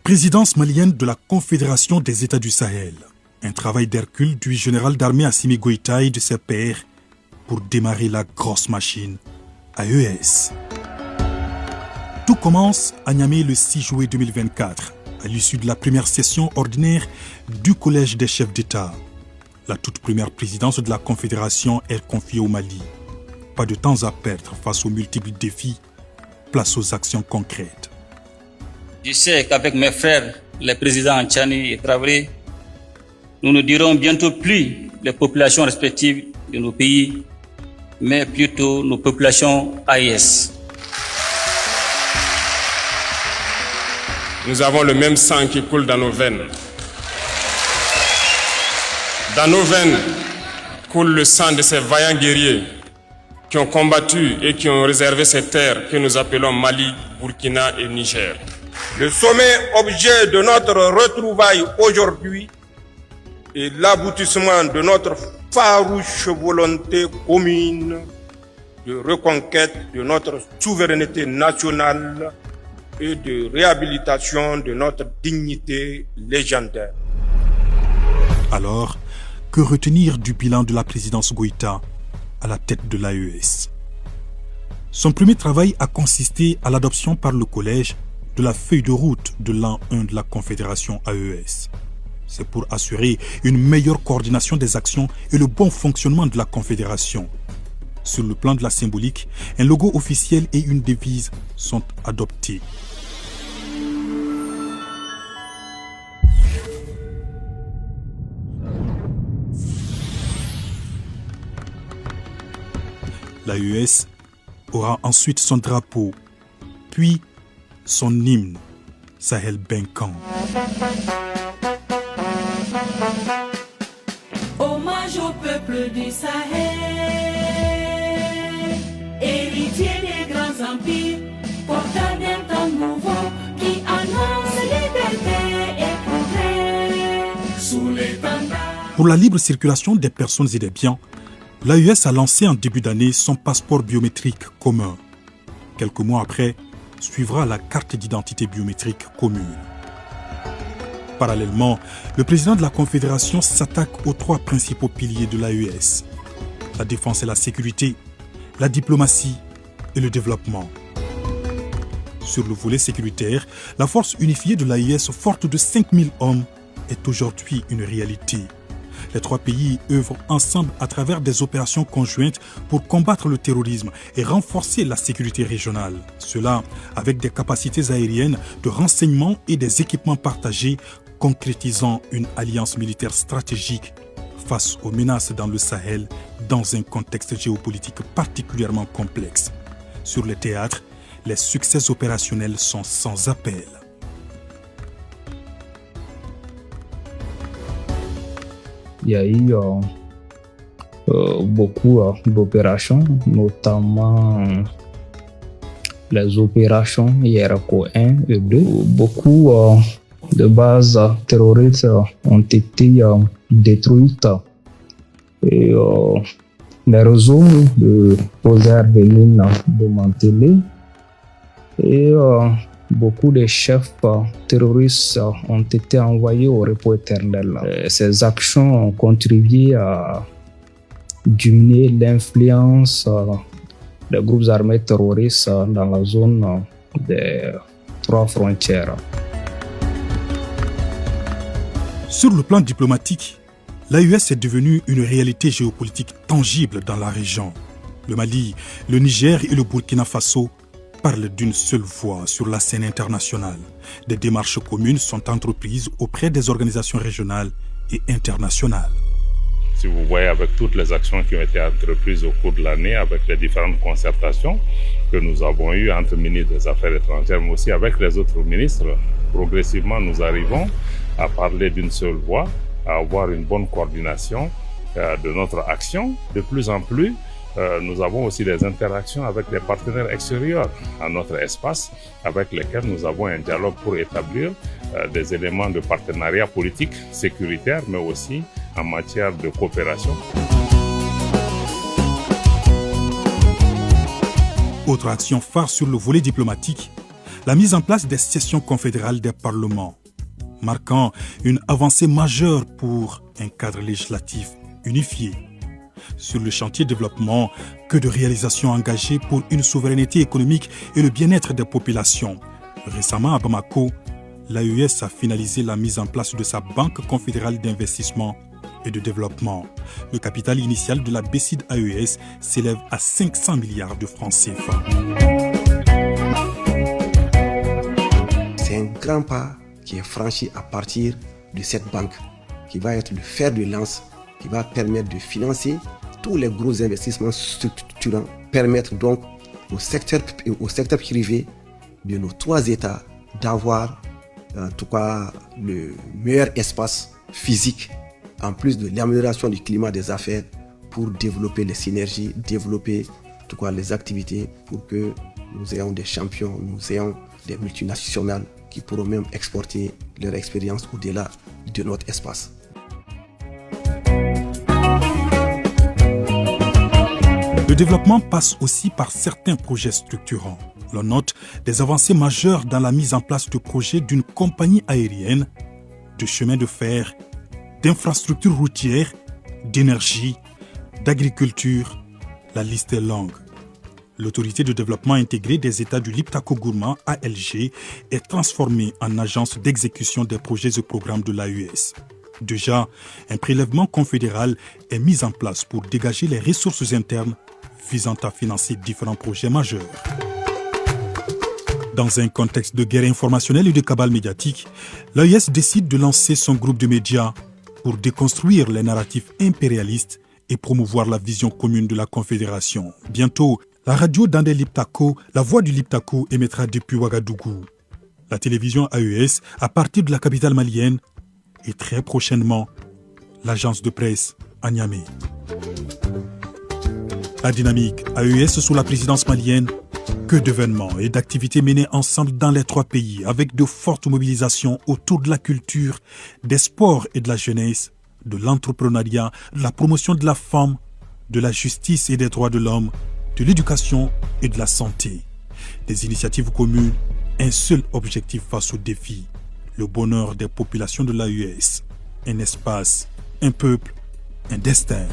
Présidence malienne de la Confédération des États du Sahel. Un travail d'Hercule du général d'armée Assimi Goïta et de ses pairs pour démarrer la grosse machine AES. Tout commence à Niamey le 6 juillet 2024, à l'issue de la première session ordinaire du Collège des chefs d'État. La toute première présidence de la Confédération est confiée au Mali. Pas de temps à perdre face aux multiples défis, place aux actions concrètes. Je sais qu'avec mes frères, les présidents Tchani et Traoré, nous ne dirons bientôt plus les populations respectives de nos pays, mais plutôt nos populations AES. Nous avons le même sang qui coule dans nos veines. Dans nos veines coule le sang de ces vaillants guerriers qui ont combattu et qui ont réservé ces terres que nous appelons Mali, Burkina et Niger. Le sommet objet de notre retrouvaille aujourd'hui est l'aboutissement de notre farouche volonté commune de reconquête de notre souveraineté nationale et de réhabilitation de notre dignité légendaire. Alors, que retenir du bilan de la présidence Goïta à la tête de l'AES? Son premier travail a consisté à l'adoption par le collège de la feuille de route de l'an 1 de la Confédération AES. C'est pour assurer une meilleure coordination des actions et le bon fonctionnement de la Confédération. Sur le plan de la symbolique, un logo officiel et une devise sont adoptés. L'AES aura ensuite son drapeau, puis son hymne, Sahel Benkan. Hommage au peuple du Sahel, héritier des grands empires, porteur d'un temps nouveau qui annonce liberté et progrès. Sous l'étendard. Pour la libre circulation des personnes et des biens, l'AES a lancé en début d'année son passeport biométrique commun. Quelques mois après, suivra la carte d'identité biométrique commune. Parallèlement, le président de la Confédération s'attaque aux trois principaux piliers de l'AES: la défense et la sécurité, la diplomatie et le développement. Sur le volet sécuritaire, la force unifiée de l'AES, forte de 5000 hommes, est aujourd'hui une réalité. Les trois pays œuvrent ensemble à travers des opérations conjointes pour combattre le terrorisme et renforcer la sécurité régionale. Cela avec des capacités aériennes, de renseignement et des équipements partagés, concrétisant une alliance militaire stratégique face aux menaces dans le Sahel dans un contexte géopolitique particulièrement complexe. Sur le théâtre, les succès opérationnels sont sans appel. Il y a eu beaucoup d'opérations, notamment les opérations IRCO 1 et 2. Beaucoup de bases terroristes ont été détruites et les réseaux de poseurs de mines démantelés et beaucoup de chefs terroristes ont été envoyés au repos éternel. Ces actions ont contribué à diminuer l'influence des groupes armés terroristes dans la zone des trois frontières. Sur le plan diplomatique, l'AES est devenue une réalité géopolitique tangible dans la région. Le Mali, le Niger et le Burkina Faso parlent d'une seule voix sur la scène internationale. Des démarches communes sont entreprises auprès des organisations régionales et internationales. Si vous voyez, avec toutes les actions qui ont été entreprises au cours de l'année, avec les différentes concertations que nous avons eues entre ministres des Affaires étrangères, mais aussi avec les autres ministres, progressivement nous arrivons à parler d'une seule voix, à avoir une bonne coordination de notre action. De plus en plus, nous avons aussi des interactions avec des partenaires extérieurs à notre espace, avec lesquels nous avons un dialogue pour établir des éléments de partenariat politique, sécuritaire, mais aussi en matière de coopération. Autre action phare sur le volet diplomatique, la mise en place des sessions confédérales des parlements, marquant une avancée majeure pour un cadre législatif unifié. Sur le chantier développement, que de réalisations engagées pour une souveraineté économique et le bien-être des populations. Récemment à Bamako, l'AES a finalisé la mise en place de sa Banque confédérale d'investissement et de développement. Le capital initial de la BCID AES s'élève à 500 milliards de francs CFA. C'est un grand pas qui est franchi à partir de cette banque, qui va être le fer de lance, qui va permettre de financer tous les gros investissements structurants, permettre donc au secteur privé de nos 3 États d'avoir en tout cas le meilleur espace physique, en plus de l'amélioration du climat des affaires, pour développer les synergies, développer en tout cas les activités, pour que nous ayons des champions, nous ayons des multinationales qui pourront même exporter leur expérience au-delà de notre espace. Le développement passe aussi par certains projets structurants. L'on note des avancées majeures dans la mise en place de projets d'une compagnie aérienne, de chemins de fer, d'infrastructures routières, d'énergie, d'agriculture. La liste est longue. L'autorité de développement intégré des États du Liptako-Gourma, ALG, est transformée en agence d'exécution des projets et programmes de l'AES. Déjà, un prélèvement confédéral est mis en place pour dégager les ressources internes visant à financer différents projets majeurs. Dans un contexte de guerre informationnelle et de cabale médiatique, l'AES décide de lancer son groupe de médias pour déconstruire les narratifs impérialistes et promouvoir la vision commune de la Confédération. Bientôt, la radio Dandé Liptako, la voix du Liptako, émettra depuis Ouagadougou. La télévision AES, à partir de la capitale malienne, et très prochainement, l'agence de presse à Niamey. La dynamique AES sous la présidence malienne, que d'événements et d'activités menées ensemble dans les 3 pays, avec de fortes mobilisations autour de la culture, des sports et de la jeunesse, de l'entrepreneuriat, de la promotion de la femme, de la justice et des droits de l'homme, de l'éducation et de la santé. Des initiatives communes, un seul objectif face aux défis, le bonheur des populations de l'AES. Un espace, un peuple, un destin.